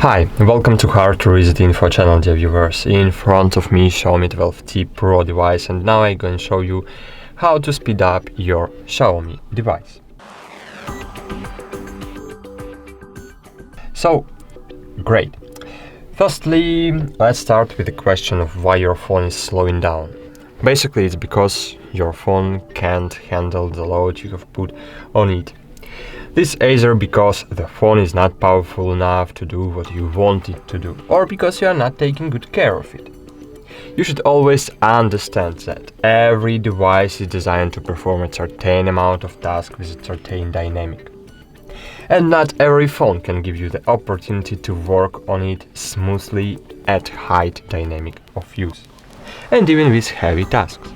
Hi, welcome to HardReset.Info channel, dear viewers. In front of me Xiaomi 12T Pro device, and now I'm going to show you how to speed up your Xiaomi device. So, great. Firstly, let's start with the question of why your phone is slowing down. Basically, it's because your phone can't handle the load you have put on it. This is either because the phone is not powerful enough to do what you want it to do, or because you are not taking good care of it. You should always understand that every device is designed to perform a certain amount of tasks with a certain dynamic. And not every phone can give you the opportunity to work on it smoothly at high dynamic of use, and even with heavy tasks.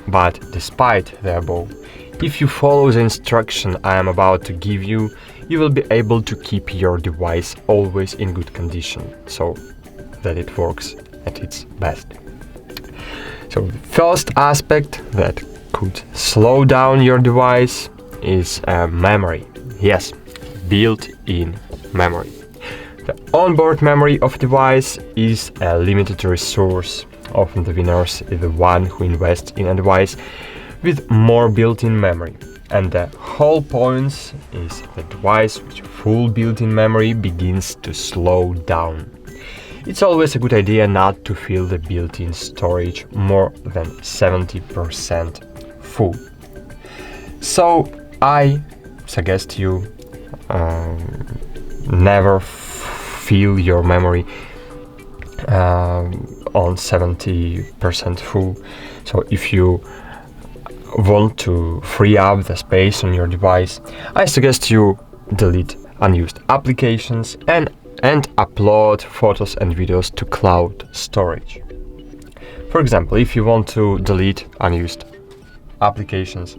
But despite the above, if you follow the instruction I am about to give you, you will be able to keep your device always in good condition, so that it works at its best. So the first aspect that could slow down your device is memory. Yes, built-in memory. The onboard memory of device is a limited resource. Often the winner is the one who invests in a device with more built-in memory, and the whole point is the device with full built-in memory begins to slow down. It's always a good idea not to fill the built-in storage more than 70% full. So I suggest you never fill your memory on 70% full. So if you want to free up the space on your device, I suggest you delete unused applications and upload photos and videos to cloud storage. For example, if you want to delete unused applications,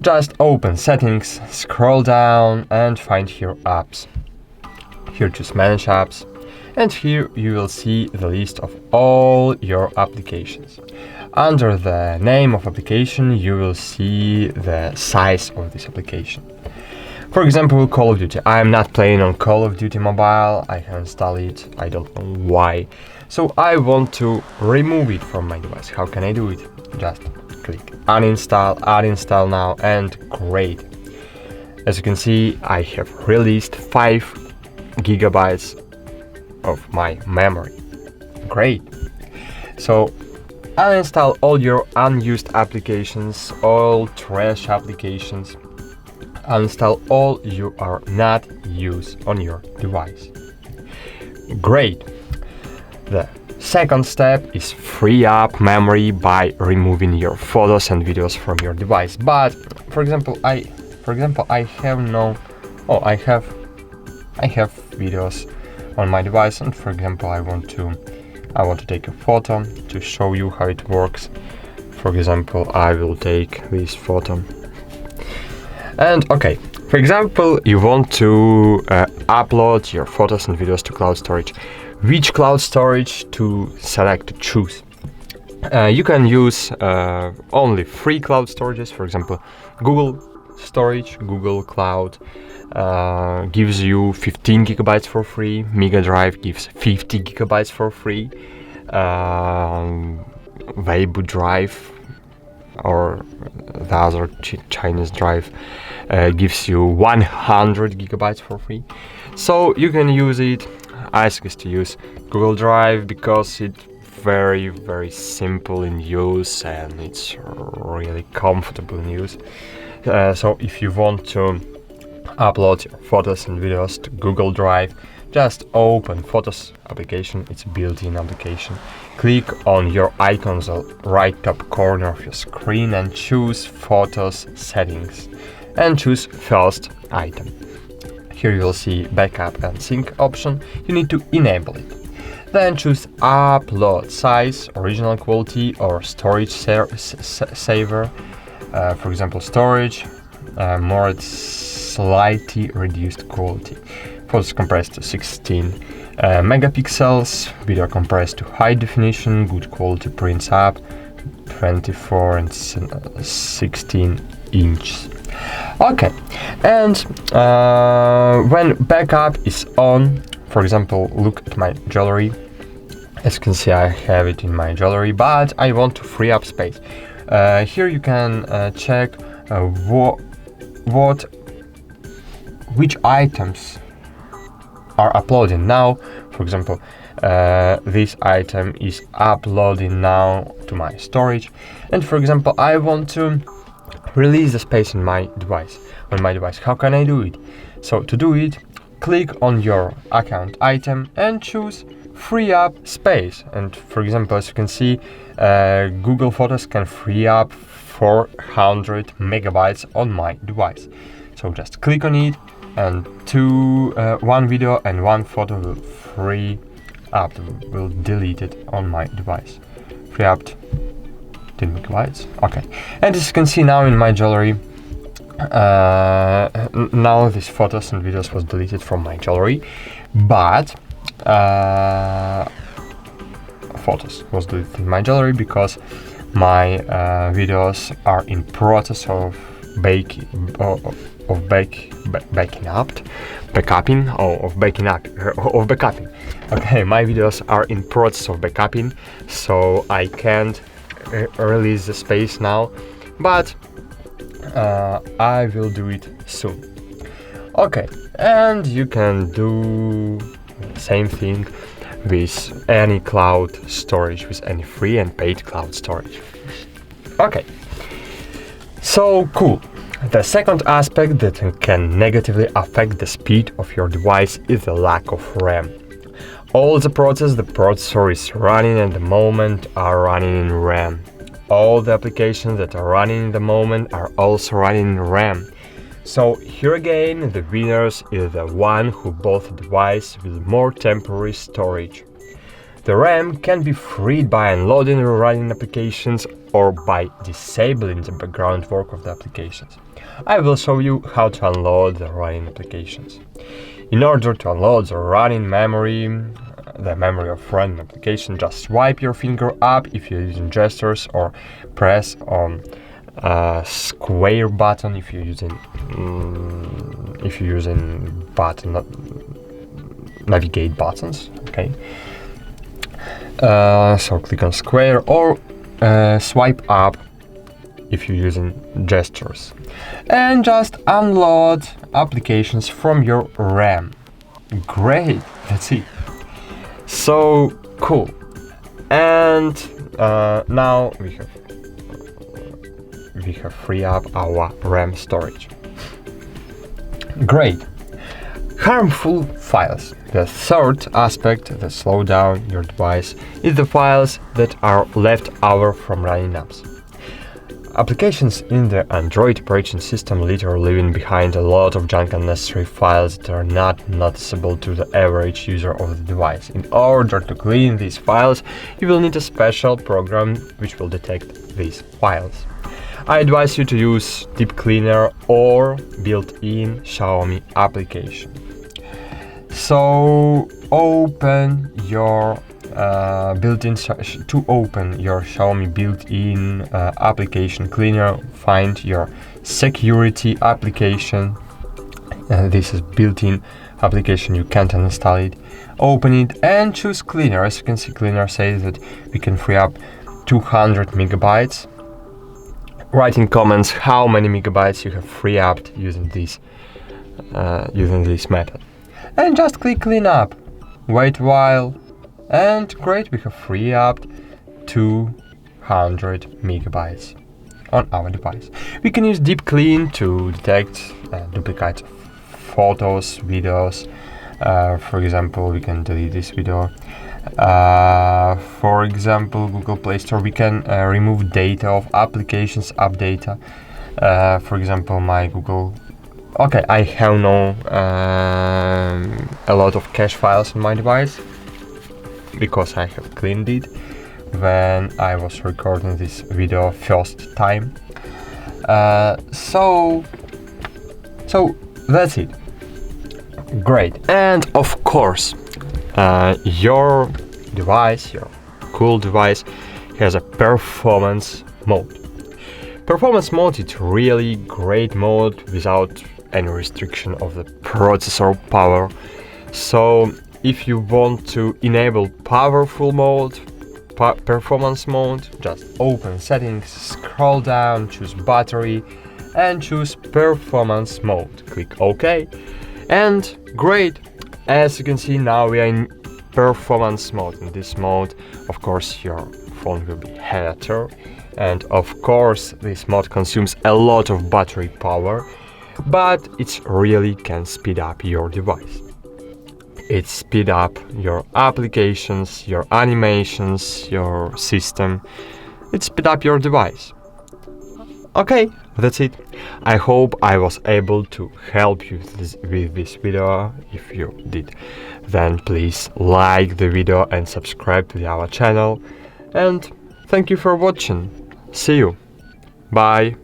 just open Settings, scroll down and find here Apps. Here choose Manage Apps, and here you will see the list of all your applications. Under the name of application, you will see the size of this application. For example, Call of Duty. I am not playing on Call of Duty Mobile. I have installed it. I don't know why. So I want to remove it from my device. How can I do it? Just click uninstall, uninstall now, and great. As you can see, I have released 5 gigabytes of my memory. Great. So uninstall all your unused applications, all trash applications. Uninstall all you are not used on your device. Great. The second step is free up memory by removing your photos and videos from your device. But for example, I have videos on my device, and for example, I want to take a photo to show you how it works. For example, I will take this photo. And okay, for example, you want to upload your photos and videos to cloud storage. Which cloud storage to select, to choose? You can use only free cloud storages. For example, Google Storage, Google Cloud gives you 15 gigabytes for free. Mega Drive gives 50 gigabytes for free. Weibo Drive, or the other Chinese drive, gives you 100 gigabytes for free. So you can use it. I suggest to use Google Drive because it's very, very simple in use and it's really comfortable in use. So if you want to upload your photos and videos to Google Drive, just open Photos application. It's a built-in application. Click on your icon on the right top corner of your screen and choose Photos Settings and choose first item. Here you will see backup and sync option. You need to enable it. Then choose upload size, original quality, or storage saver. For example, storage, more slightly reduced quality. Photos compressed to 16 megapixels, video compressed to high definition, good quality prints up, 24 and 16 inches. Okay, and when backup is on, for example, look at my gallery. As you can see, I have it in my gallery, but I want to free up space. Here you can check which items are uploading now. For example, this item is uploading now to my storage, and for example, I want to release the space in my device. How can I do it? So to do it, click on your account item and choose free up space. And for example, as you can see, Google Photos can free up 400 megabytes on my device. So just click on it, and one video and one photo will free up, will delete it on my device. Free up 10 megabytes. Okay, and as you can see now in my gallery, now these photos and videos was deleted from my gallery, but photos was deleted in my gallery because my videos are in process of backing up. Okay, my videos are in process of backupping, so I can't release the space now, but I will do it soon. Okay, and you can do the same thing with any cloud storage, with any free and paid cloud storage. Okay, so cool. The second aspect that can negatively affect the speed of your device is the lack of RAM. All the processor is running at the moment are running in RAM. All the applications that are running in the moment are also running in RAM. So here again, the winners is the one who bought a device with more temporary storage. The RAM can be freed by unloading the running applications or by disabling the background work of the applications. I will show you how to unload the running applications. In order to unload the running memory, the memory of running application, just swipe your finger up if you're using gestures, or press on square button if you're using navigate buttons. Okay. So click on square, or swipe up if you're using gestures, and just unload applications from your RAM. Great, that's it. So cool. And now we have free up our RAM storage. Great. Harmful files. The third aspect that slow down your device is the files that are left over from running apps. Applications in the Android operating system literally leaving behind a lot of junk unnecessary files that are not noticeable to the average user of the device. In order to clean these files, you will need a special program which will detect these files. I advise you to use Deep Cleaner or built-in Xiaomi application. So open your Xiaomi built-in application cleaner, find your security application. This is built-in application, you can't uninstall it. Open it and choose cleaner. As you can see, cleaner says that we can free up 200 megabytes. Write in comments how many megabytes you have free up using this method. And just click clean up. Wait a while. And great, we have free up 200 megabytes on our device. We can use Deep Clean to detect duplicates of photos, videos. For example, we can delete this video. For example, Google Play Store, we can remove data of applications, app data. For example, my Google. Okay, I have a lot of cache files in my device, because I have cleaned it when I was recording this video first time. So that's it. Great. And of course, your device, your cool device, has a performance mode. Performance mode is really great mode without any restriction of the processor power. So if you want to enable powerful mode, performance mode, just open settings, scroll down, choose battery and choose performance mode. Click OK and great. As you can see, now we are in performance mode. In this mode, of course, your phone will be heavier, and of course this mode consumes a lot of battery power, but it really can speed up your device. It speed up your applications, your animations, your system. It speed up your device. Okay, that's it. I hope I was able to help you with this video. If you did, then please like the video and subscribe to our channel. And thank you for watching. See you. Bye.